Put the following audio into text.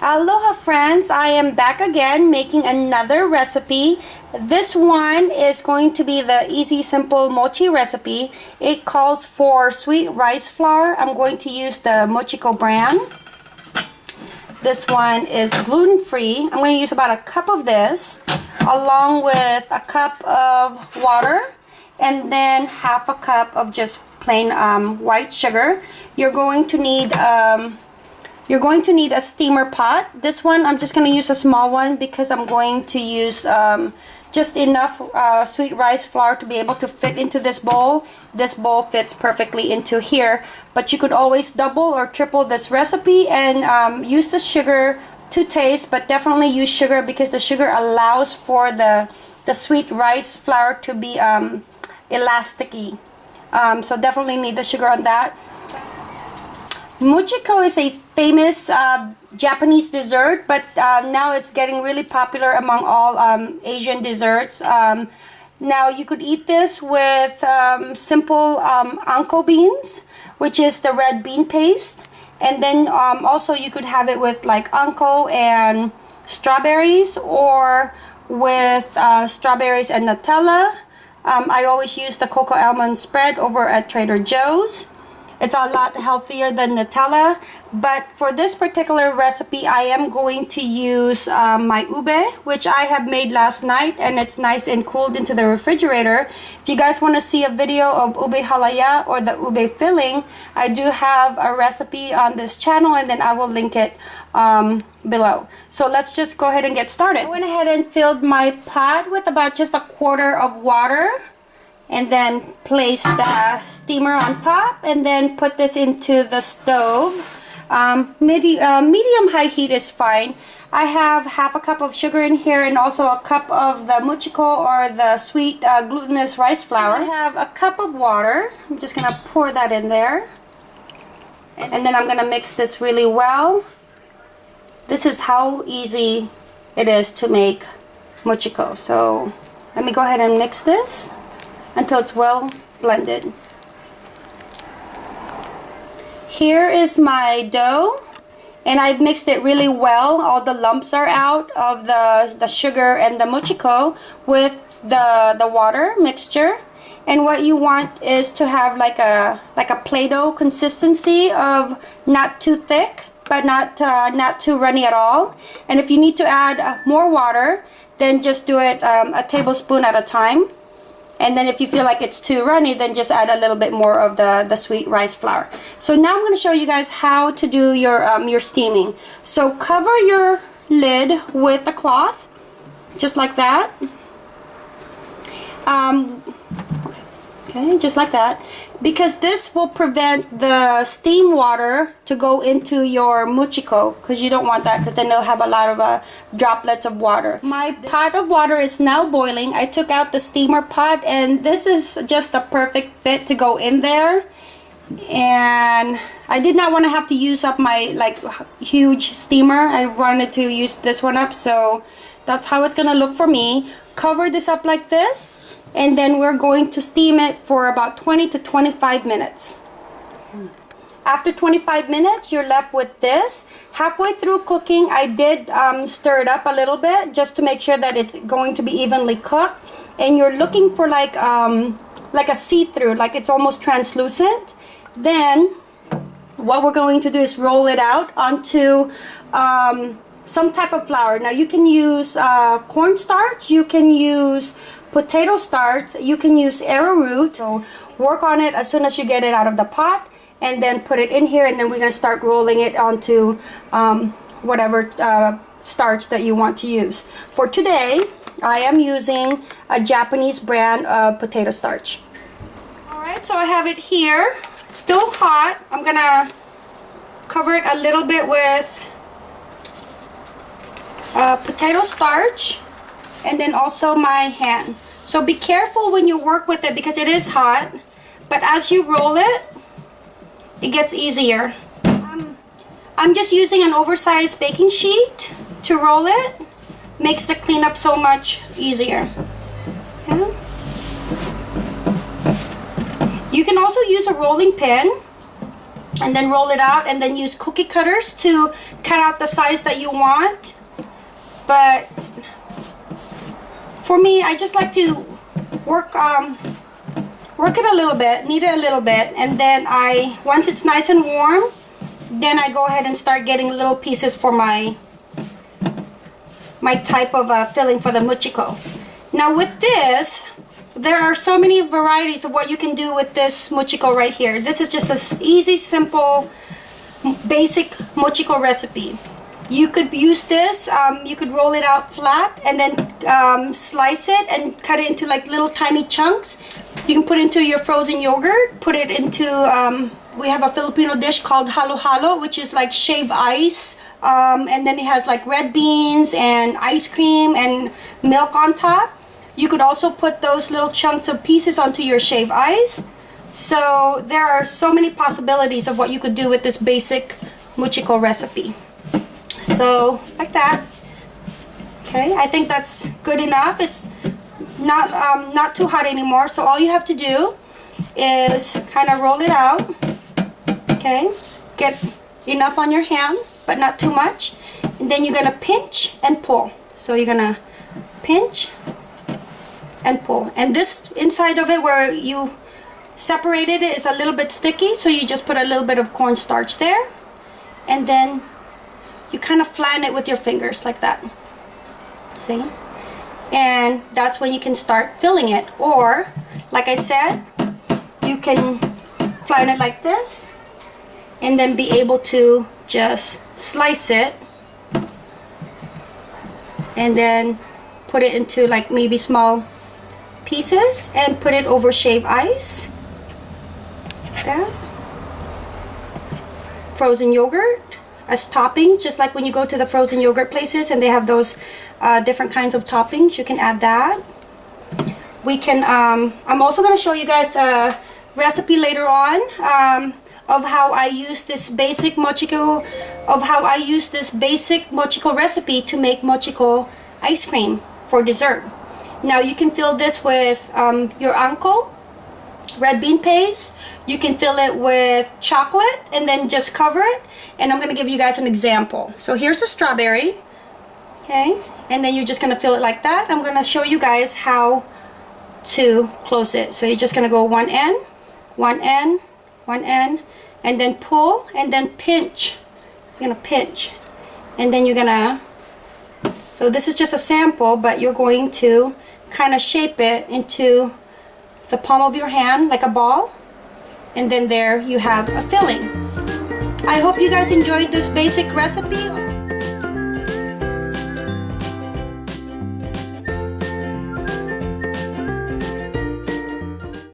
Aloha friends, I am back again making another recipe. This one is going to be the easy simple mochi recipe. It calls for sweet rice flour. I'm going to use the Mochiko brand. This one is gluten-free. I'm going to use about a cup of this along with a cup of water and then half a cup of just plain white sugar. You're going to need a steamer pot. This one I'm just going to use a small one because I'm going to use just enough sweet rice flour to be able to fit into this bowl. This bowl fits perfectly into here, but you could always double or triple this recipe and use the sugar to taste, but definitely use sugar because the sugar allows for the sweet rice flour to be elasticy. So definitely need the sugar on that. Mochiko is a famous Japanese dessert, but now it's getting really popular among all Asian desserts. Now you could eat this with simple anko beans, which is the red bean paste, and then also you could have it with like anko and strawberries, or with strawberries and Nutella. I always use the cocoa almond spread over at Trader Joe's. It's a lot healthier than Nutella, but for this particular recipe, I am going to use my ube, which I have made last night, and it's nice and cooled into the refrigerator. If you guys want to see a video of ube halaya or the ube filling, I do have a recipe on this channel, and then I will link it below. So let's just go ahead and get started. I went ahead and filled my pot with about just a quarter of water, and then place the steamer on top, and then put this into the stove. Medium high heat is fine. I have half a cup of sugar in here and also a cup of the mochiko, or the sweet glutinous rice flour. I have a cup of water. I'm just gonna pour that in there, and then I'm gonna mix this really well. This is how easy it is to make mochiko. So let me go ahead and mix this until it's well blended. Here is my dough, and I've mixed it really well. All the lumps are out of the sugar and the mochiko with the water mixture. And what you want is to have like a Play-Doh consistency of not too thick, but not too runny at all. And if you need to add more water, then just do it a tablespoon at a time. And then if you feel like it's too runny, then just add a little bit more of the sweet rice flour. So now I'm going to show you guys how to do your steaming. So cover your lid with a cloth, just like that. Okay, just like that. Because this will prevent the steam water to go into your mochiko, because you don't want that, because then they'll have a lot of droplets of water. My pot of water is now boiling. I took out the steamer pot, and this is just a perfect fit to go in there. And I did not want to have to use up my huge steamer. I wanted to use this one up, so that's how it's gonna look for me. Cover this up like this, and then we're going to steam it for about 20 to 25 minutes. After 25 minutes, you're left with this. Halfway through cooking, I did stir it up a little bit just to make sure that it's going to be evenly cooked. And you're looking for like a see-through, like it's almost translucent. Then what we're going to do is roll it out onto some type of flour. Now you can use cornstarch, you can use potato starch, you can use arrowroot. So work on it as soon as you get it out of the pot, and then put it in here, and then we're going to start rolling it onto whatever starch that you want to use. For today, I am using a Japanese brand of potato starch. Alright, so I have it here. Still hot. I'm going to cover it a little bit with potato starch, and then also my hand. So be careful when you work with it because it is hot, but as you roll it, it gets easier. I'm just using an oversized baking sheet to roll it. Makes the cleanup so much easier. Yeah. You can also use a rolling pin. and then roll it out, and then use cookie cutters to cut out the size that you want. But for me, I just like to work it a little bit, knead it a little bit, and then once it's nice and warm, then I go ahead and start getting little pieces for my type of filling for the mochiko. Now with this, there are so many varieties of what you can do with this mochiko right here. This is just an easy, simple, basic mochiko recipe. You could use this, you could roll it out flat and then slice it and cut it into like little tiny chunks. You can put it into your frozen yogurt, put it into, we have a Filipino dish called halo-halo, which is like shaved ice. And then it has like red beans and ice cream and milk on top. You could also put those little chunks of pieces onto your shaved ice. So there are so many possibilities of what you could do with this basic mochiko recipe. So like that. Okay, I think that's good enough. It's not too hot anymore. So all you have to do is kind of roll it out. Okay, get enough on your hand, but not too much. And then you're gonna pinch and pull. So you're gonna pinch and pull. And this inside of it where you separated it is a little bit sticky, so you just put a little bit of cornstarch there, and then you kind of flatten it with your fingers like that. See? And that's when you can start filling it. Or, like I said, you can flatten it like this and then be able to just slice it and then put it into like maybe small pieces and put it over shaved ice. Like that. Frozen yogurt as topping, just like when you go to the frozen yogurt places and they have those different kinds of toppings, you can add that. We can, I'm also going to show you guys a recipe later on of how I use this basic mochiko, recipe to make mochiko ice cream for dessert. Now you can fill this with your anko, red bean paste. You can fill it with chocolate and then just cover it. And I'm going to give you guys an example. So here's a strawberry, okay? And then you're just going to fill it like that. I'm going to show you guys how to close it. So you're just going to go one end, one end, one end, and then pull and then pinch. You're going to pinch. And then you're going to, so this is just a sample, but you're going to kind of shape it into the palm of your hand like a ball. And then there you have a filling. I hope you guys enjoyed this basic recipe.